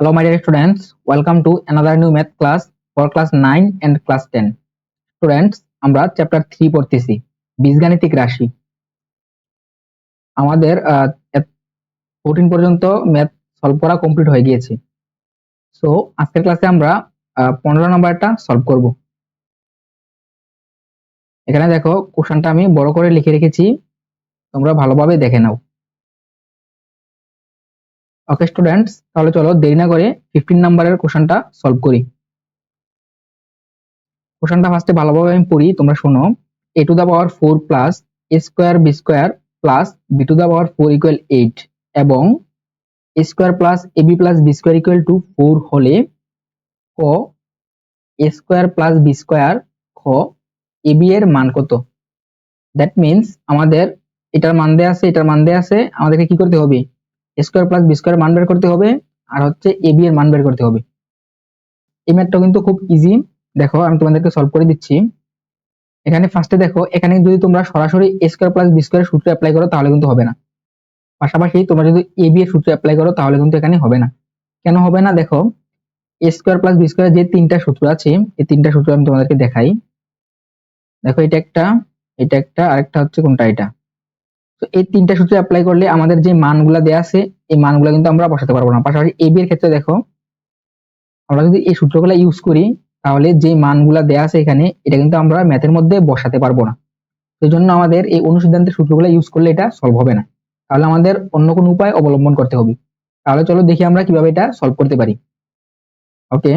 Hello, my dear students. Welcome to another new math class for class 9 and class 10. Students, আমরা chapter 3 পড়তেছি বীজগাণিতিক রাশি। আমাদের 14 পর্যন্ত ম্যাথ সলভ করা কমপ্লিট হয়ে গিয়েছে। সো আজকের ক্লাসে আমরা 15 নাম্বারটা সলভ করব। এখানে দেখো কোশ্চেনটা আমি বড় করে লিখে রেখেছি, তোমরা ভালোভাবে দেখে নাও। ওকে স্টুডেন্টস, তাহলে চলো দেরি না করে 15 নাম্বারের কোশ্চেনটা সলভ করি। কোশ্চেনটা ফার্স্টে ভালোভাবে আমি পড়ি, তোমরা শোনো। a to the power 4 plus a square b square plus b to the power 4 equal 8 এবং a square plus ab plus b square equal to 4 হলে ক a square plus b square খ ab এর মান কত? দ্যাট মিন্স আমাদের এটার মান দেয়া আছে, এটার মান দেয়া আছে, আমাদেরকে কি করতে হবে? a square plus b square মান বের করতে হবে আর হচ্ছে ab এর মান বের করতে হবে। এই ম্যাথটা কিন্তু খুব ইজি, দেখো আমি তোমাদেরকে সলভ করে দিচ্ছি। এখানে ফার্স্টে দেখো, এখানে যদি তোমরা সরাসরি a square plus b square সূত্র অ্যাপ্লাই করো তাহলে কিন্তু হবে না। পাশাপাশি তোমরা যদি ab এর সূত্র অ্যাপ্লাই করো তাহলে কিন্তু এখানে হবে না। কেন হবে না? দেখো a square plus b square যে তিনটা সূত্র আছে, এই তিনটা সূত্র আমি তোমাদেরকে দেখাই। দেখো এটা একটা আরেকটা হচ্ছে কোনটা, এটা। তো এই তিনটা সূত্র অ্যাপ্লাই করলে আমাদের যে মানগুলা দেয়া আছে এই মানগুলা কিন্তু আমরা বসাতে পারবো না। পাশাপাশি ab এর ক্ষেত্রে দেখো, আমরা যদি এই সূত্রগুলো ইউজ করি তাহলে যে মানগুলা দেয়া আছে এখানে, এটা কিন্তু আমরা ম্যাথের মধ্যে বসাতে পারবো না। সেই জন্য আমাদের এই অনুসিদ্ধান্তের সূত্রগুলো ইউজ করলে এটা সলভ হবে না, তাহলে আমাদের অন্য কোনো উপায় অবলম্বন করতে হবে। তাহলে চলো দেখি আমরা কিভাবে এটা সলভ করতে পারি। ওকে,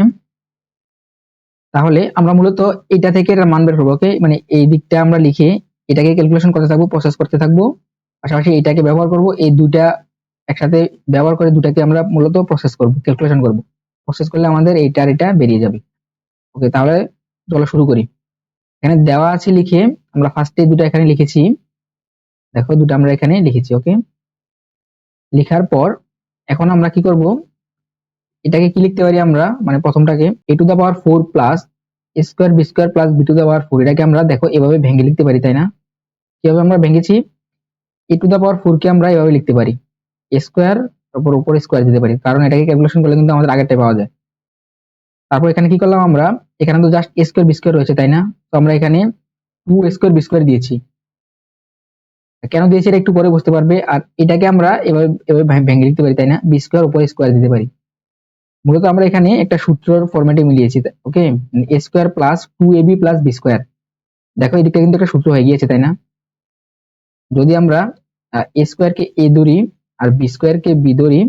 তাহলে আমরা মূলত এটা থেকে এটার মান বের করবো। ওকে, মানে এই দিকটা আমরা লিখে এটাকে ক্যালকুলেশন করতে থাকবো, প্রসেস করতে থাকবো। পাশাপাশি এটাকে ব্যবহার করব, এই দুটা একসাথে ব্যবহার করে দুটাকে আমরা মূলত প্রসেস করব, ক্যালকুলেশন করব। প্রসেস করলে আমাদের এইটা আর এটা বেরিয়ে যাবে। ওকে, তাহলে চলো শুরু করি। এখানে দেওয়া আছে লিখে আমরা ফার্স্টে দুটো এখানে লিখেছি, দেখো দুটো আমরা এখানে লিখেছি। ওকে, লেখার পর এখন আমরা কি করব, এটাকে কি লিখতে পারি আমরা, মানে প্রথমটাকে a to the power 4 plus a square b square plus b to the power 4, এটাকে আমরা দেখো এভাবে ভেঙে লিখতে পারি, তাই না? কিভাবে আমরা ভেঙেছি? a টু দা পাওয়ার 4 কে আমরা এভাবে লিখতে পারি, a স্কয়ার তারপর উপরে স্কয়ার দিতে পারি, কারণ এটাকে ক্যালকুলেশন করলে কিন্তু আমাদের আগেরটা পাওয়া যায়। তারপর এখানে কি করলাম আমরা, এখানে তো just a square b square রয়েছে, তাই না? তো আমরা এখানে 2 স্কয়ার b স্কয়ার দিয়েছি। কেন দিয়েছি এটা একটু পরে বুঝতে পারবে। আর এটাকে আমরা এভাবে এভাবে ভেঙে লিখতে পারি, তাই না? b স্কয়ার উপরে স্কয়ার দিতে পারি। মূলত আমরা এখানে একটা সূত্রের ফরম্যাটে মিলিয়েছি। ওকে, a square plus 2ab plus b square, দেখো এদিকে কিন্তু একটা সূত্র হয়ে গিয়েছে, তাই না? যদি আমরা a স্কয়ার কে a ধরি আর b স্কয়ার কে b ধরি,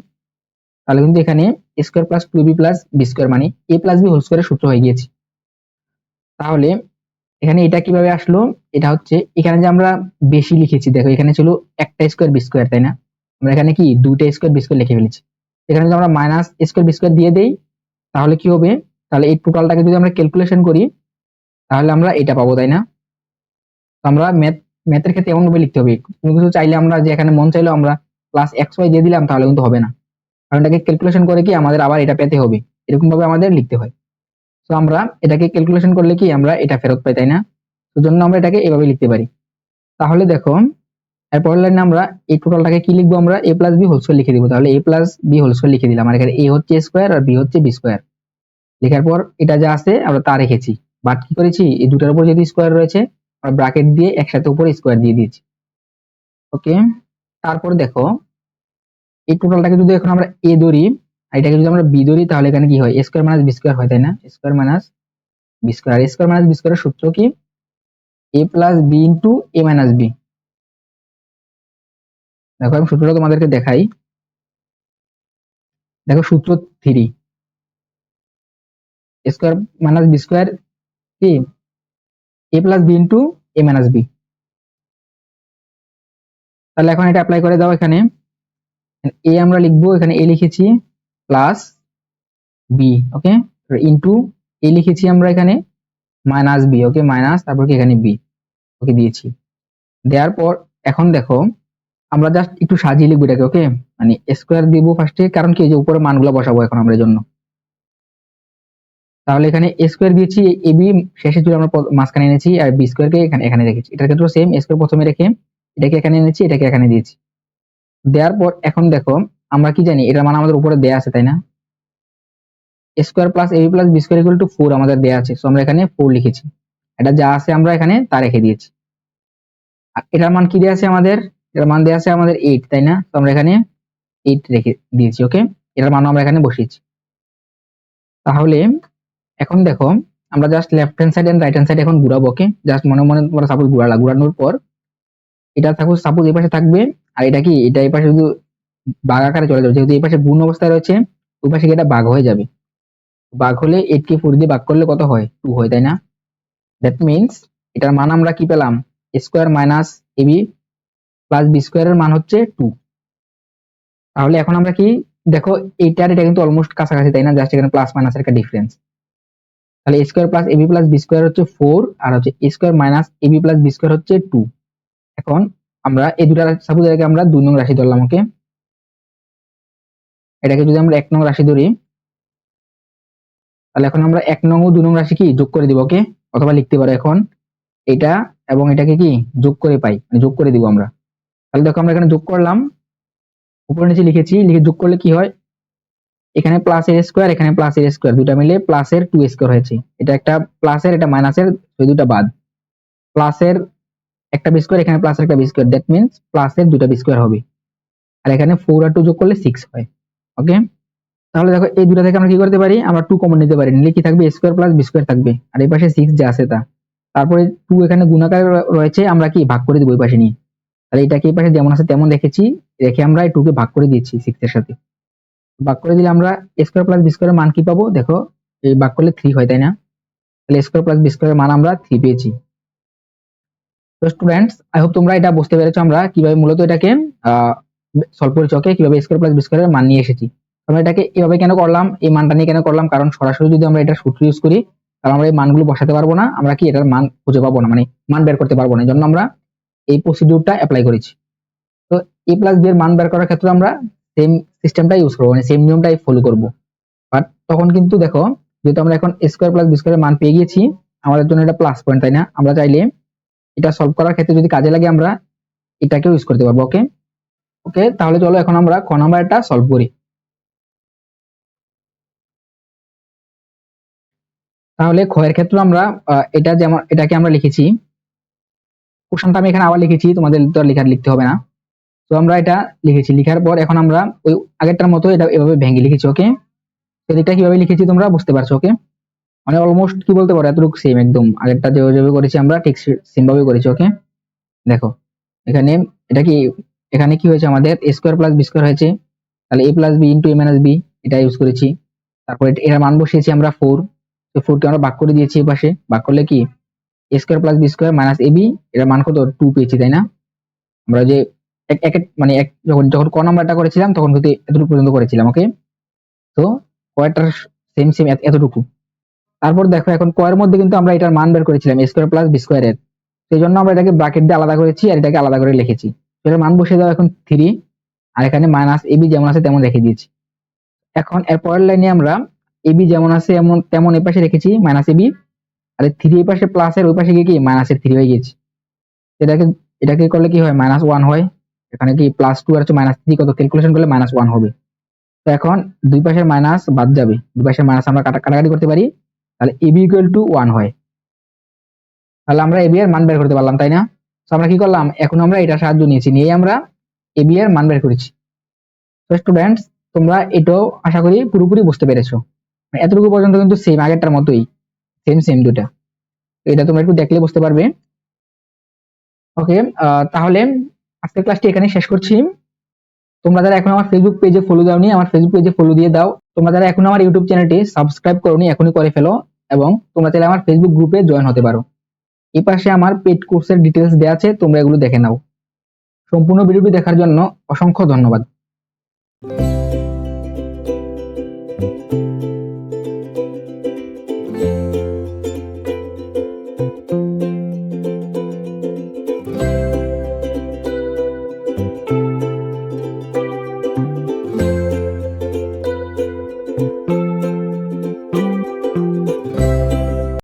তাহলে কিন্তু এখানে a square plus 2ab plus b square মানে a প্লাস b হোল স্কয়ারের সূত্র হয়ে গিয়েছে। তাহলে এখানে এটা কিভাবে আসলো? এটা হচ্ছে এখানে যে আমরা বেশি লিখেছি, দেখো এখানে ছিল একটা স্কয়ার b স্কয়ার, তাই না? আমরা এখানে কি দুইটা স্কয়ার b স্কয়ার লিখে ফেলেছি। এখানে যদি আমরা মাইনাস স্কয়ার b স্কয়ার দিয়ে দেই তাহলে কি হবে? তাহলে এই টোটালটাকে যদি আমরা ক্যালকুলেশন করি তাহলে আমরা এটা পাবো, তাই না? তো আমরা ম্যাথের ক্ষেত্রে এমন ভাবে লিখতে হবে। তুমি কিছু চাইলে আমরা যে এখানে মন চাইলেও আমরা প্লাস এক্স ওয়াই দিয়ে দিলাম তাহলে কিন্তু হবে না, কারণ এটাকে ক্যালকুলেশন করে কি আমাদের আবার এটা পেতে হবে, এরকম ভাবে আমাদের লিখতে হয়। তো আমরা এটাকে ক্যালকুলেশন করলে কি আমরা এটা ফেরত পাই, তাই না? তো জন্য আমরা এটাকে এভাবে লিখতে পারি। তাহলে দেখো এরপরের লাইনে আমরা এই টোটালটাকে কি লিখবো, আমরা a plus b whole square লিখে দিব। তাহলে a plus b whole square লিখে দিলাম, আর এখানে a হচ্ছে স্কয়ার আর b হচ্ছে b স্কয়ার। লেখার পর এটা যা আছে আমরা তা রেখেছি, বাট কি করেছি, এই দুটার উপর যদি স্কয়ার রয়েছে আমরা ব্র্যাকেট দিয়ে একসাথে উপরে স্কয়ার দিয়ে দিয়েছি। ওকে, তারপর দেখো এই টোটালটাকে যদি এখন আমরা a ধরি আর এটাকে যদি আমরা b ধরি তাহলে এখানে কি হয়, a square minus b square হয়, তাই না? Square minus b square, a square minus b স্কয়ারের সূত্র কি, a plus b into a minus b। দেখো আমি সূত্রটা তোমাদেরকে দেখাই। দেখো সূত্র 3, স্কয়ার মাইনাস বি স্কয়ার কি a plus b into a minus b। তাহলে এখন এটা অ্যাপ্লাই করে দাও। এখানে a আমরা লিখবো, এখানে a লিখেছি plus b, okay, into a লিখেছি আমরা এখানে মাইনাস b, ওকে, মাইনাস তারপর কি এখানে b, ওকে দিয়েছি। দেওয়ার পর এখন দেখো আমরা জাস্ট একটু সাজিয়ে লিখবো এটাকে। ওকে, মানে স্কয়ার দিব ফার্স্টে, কারণ কি যে উপরে মানগুলো বসাবো এখন আমরা এর জন্য। তাহলে এখানে a স্কয়ার দিয়েছি, a b শেষে যদি আমরা মাঝখানে এনেছি, আর b স্কয়ার কে এখানে এখানে রেখেছি। এটার ক্ষেত্রে সেম, a স্কয়ার প্রথমে রেখে এটাকে এখানে এনেছি, এটাকে এখানে দিয়েছি। দেওয়ার পর এখন দেখো আমরা কি জানি, এটার মান আমাদের উপরে দেয়া আছে, তাই না? A square plus a b plus b square equal to 4 আমাদের দেওয়া আছে, সো আমরা এখানে 4 লিখেছি। এটা যা আছে আমরা এখানে তা রেখে দিয়েছি। আর এটার মান কি দেওয়া আছে আমাদের? এটার মান দেওয়া আছে আমাদের 8, তাই না? তো আমরা এখানে 8 রেখে দিয়েছি। ওকে, এটার মানও আমরা এখানে বসিয়েছি। তাহলে এখন দেখো, আমরা just left hand side and right hand side এখন ঘুরাবো। ওকে, জাস্ট মনে মনে তোমরা সাপোজ ঘুরানোর পর এটা সাপোজ এই পাশে থাকবে, আর এটা কি, এটা এই পাশে শুধু ভাগ আকারে চলে যাবে, যেহেতু এই পাশে গুণ অবস্থায় রয়েছে, ওই পাশে এটা ভাগ হয়ে যাবে। ভাগ হলে 8 কে 4 দিয়ে ভাগ করলে কত হয়? 2 হয়, তাই না? দ্যাট মিনস এটার মান আমরা কি পেলাম? A square minus a b plus b স্কোয়ারের মান হচ্ছে 2। তাহলে এখন আমরা কি দেখো, এইটার এটা কিন্তু অলমোস্ট কাছাকাছি, তাই না? জাস্ট এখানে প্লাস মাইনাসের একটা ডিফারেন্স। তাহলে a square plus a b plus b square হচ্ছে 4, আর হচ্ছে a square minus a b plus b square হচ্ছে 2। এখন আমরা এই দুটা সাপোজ এটাকে আমরা 2 নং রাশি ধরলাম। ওকে, এটাকে যদি আমরা 1 নং রাশি ধরি, তাহলে এখন আমরা 1 নং ও 2 নং রাশি কি যোগ করে দিব। ওকে, অথবা লিখতে পারো এখন এটা এবং এটাকে কি যোগ করে পাই, মানে যোগ করে দিব আমরা। তাহলে দেখো আমরা এখানে যোগ করলাম, উপরে নিচে লিখেছি, লিখে যোগ করলে কি হয়? এখানে প্লাস এর স্কোয়ার, এখানে প্লাস এর স্কোয়ার, দুটা মিলে প্লাসের 2 স্কোয়ার হয়েছে। এটা একটা প্লাসের, এটা মাইনাসের, ওই দুটা বাদ। প্লাসের একটা বি স্কোয়ার, এখানে প্লাসের একটা বি স্কোয়ার, দ্যাট মিনস প্লাসের দুটা বি স্কোয়ার হবে। আর এখানে 4 আর 2 যোগ করলে 6 হয়। ওকে, তাহলে দেখো এই দুটা থেকে আমরা কি করতে পারি? আমরা 2 কমন নিতে পারি, নিলে কি থাকবে? স্কোয়ার প্লাস বি স্কোয়ার থাকবে, আর এই পাশে 6 যা আছে তা। তারপরে 2 এখানে গুণাকারে রয়েছে, আমরা কি ভাগ করে দিব ওই পাশে নিয়ে। তাহলে এটাকে এই পাশে যেমন আছে তেমন রেখেছি, রেখে আমরা এই 2 কে ভাগ করে দিয়েছি 6 এর সাথে। ভাগ করে দিলে আমরা স্কোয়ার প্লাস বি স্কোয়ারের মান কি পাবো? দেখো, এই ভাগ করলে 3 হয়, তাই না? তাহলে স্কোয়ার প্লাস বি স্কোয়ারের মান আমরা 3 পেয়েছি। তো স্টুডেন্টস, আই হোপ তোমরা এটা বুঝতে পেরেছো আমরা কিভাবে মূলত এটাকে সলভ করেছি। ওকে, কিভাবে স্কোয়ার প্লাস বি স্কোয়ারের মান নিয়ে এসেছি। আমরা এটাকে এভাবে কেন করলাম, এই মানটা নিয়ে কেন করলাম? কারণ সরাসরি যদি আমরা এটা সূত্র ইউজ করি, তাহলে আমরা এই মানগুলো বসাতে পারবো না, আমরা কি এটার মান খুঁজে পাবো না, মানে মান বের করতে পারবো না। এই জন্য আমরা এই প্রসিডিউরটা অ্যাপ্লাই করেছি। তো এ প্লাস বি এর মান বের করার ক্ষেত্রে আমরা সেম সিস্টেমটা ইউজ করবো, মানে সেম নিয়মটাই ফলো করবো। বাট তখন কিন্তু দেখো, যেহেতু আমরা এখন স্কোয়ার প্লাস বি স্কোয়ারের মান পেয়ে গেছি, আমাদের জন্য এটা প্লাস পয়েন্ট, তাই না? আমরা চাইলে এটা সলভ করার ক্ষেত্রে যদি কাজে লাগে, আমরা এটাকেও ইউজ করতে পারবো। ওকে, ওকে, তাহলে চলো এখন আমরা খ নাম্বারটা সলভ করি। তাহলে খ এর ক্ষেত্রে আমরা এটা যেমন এটাকে আমরা লিখেছি, কোশ্চেনটা আমি এখানে আবার লিখেছি, তোমাদের তো আর লিখতে হবে না। তো আমরা এটা লিখেছি, লিখার পর এখন আমরা ওই আগেরটার মতো এটা এভাবে ভেঙে লিখেছি। ওকে, সেদিকটা কিভাবে লিখেছি তোমরা বুঝতে পারছো? ওকে, মানে অলমোস্ট কি বলতে পারো, এতটুকু সেম, একদম আগেরটা যেভাবে করেছি আমরা ঠিক সেম ভাবে করেছি। ওকে, দেখো এখানে এটা কি, এখানে কি হয়েছে আমাদের? এ স্কোয়ার প্লাস বি স্কোয়ার হয়েছে, তাহলে এ প্লাস বি ইন্টু এ মাইনাস বি, এটা ইউজ করেছি। তারপরে এর মান বসিয়েছি আমরা 4, তো 4 কে আমরা ভাগ করে দিয়েছি এই পাশে, ভাগ করলে কি a square plus b square minus a b, এর মান কত? 2 পেয়েছি, তাই না? আমরা যে মানে যখন যখন ক নাম্বারটা করেছিলাম তখন কিন্তু এতটুকু পর্যন্ত করেছিলাম। ওকে, তো কয়টার সেম সেম এতটুকু। তারপর দেখো এখন ক এর মধ্যে কিন্তু আমরা এটার মান বের করেছিলাম এ স্কোয়ার প্লাস বি স্কোয়ার এর, সেই জন্য আমরা এটাকে ব্র্যাকেট দিয়ে আলাদা করেছি আর এটাকে আলাদা করে লিখেছি। এটার মান বসিয়ে দাও এখন 3, আর এখানে মাইনাস এবি যেমন আছে তেমন রেখে দিয়েছি। এখন এর পরের লাইনে আমরা এবি যেমন আছে এমন তেমন এই পাশে রেখেছি মাইনাস এবি, আর 3 এই পাশে প্লাস এর ওই পাশে গিয়ে কি মাইনাসের 3 হয়ে গেছে। এটাকে এটাকে করলে কি হয়? -1 হয়। এখানে কি +2 আর হচ্ছে -3 কত ক্যালকুলেশন করলে -1 হবে। তো এখন দুই পাশের মাইনাস বাদ যাবে, দুই পাশের মাইনাস আমরা কাটাকাটি করতে পারি, তাহলে এবি ইকুয়াল টু 1 হয়। তাহলে আমরা এবি এর মান বের করতে পারলাম, তাই না? তো আমরা কি করলাম, এখন আমরা এটা সাহায্য নিয়েছি, নিয়ে আমরা এবি এর মান বের করেছি। তো স্টুডেন্টস, তোমরা এটাও আশা করি পুরোপুরি বুঝতে পেরেছো। এতটুকু পর্যন্ত কিন্তু সেম আগেরটার মতোই, সেম সেম দুটা। তো এটা তোমরা একটু দেখলে বুঝতে পারবে। ওকে, তাহলে আজকের ক্লাসটি এখানে শেষ করছি। তোমরা যারা এখন আমার ফেসবুক পেজে ফলো দাওনি, আমার ফেসবুক পেজে ফলো দিয়ে দাও। তোমরা যারা এখন আমার ইউটিউব চ্যানেলটি সাবস্ক্রাইব করোনি, এখনই করে ফেলো, এবং তোমরা চাইলে আমার ফেসবুক গ্রুপে জয়েন হতে পারো। এই পাশে আমার পেড কোর্সের ডিটেলস দেওয়া আছে, তোমরা এগুলো দেখে নাও। সম্পূর্ণ ভিডিওটি দেখার জন্য অসংখ্য ধন্যবাদ।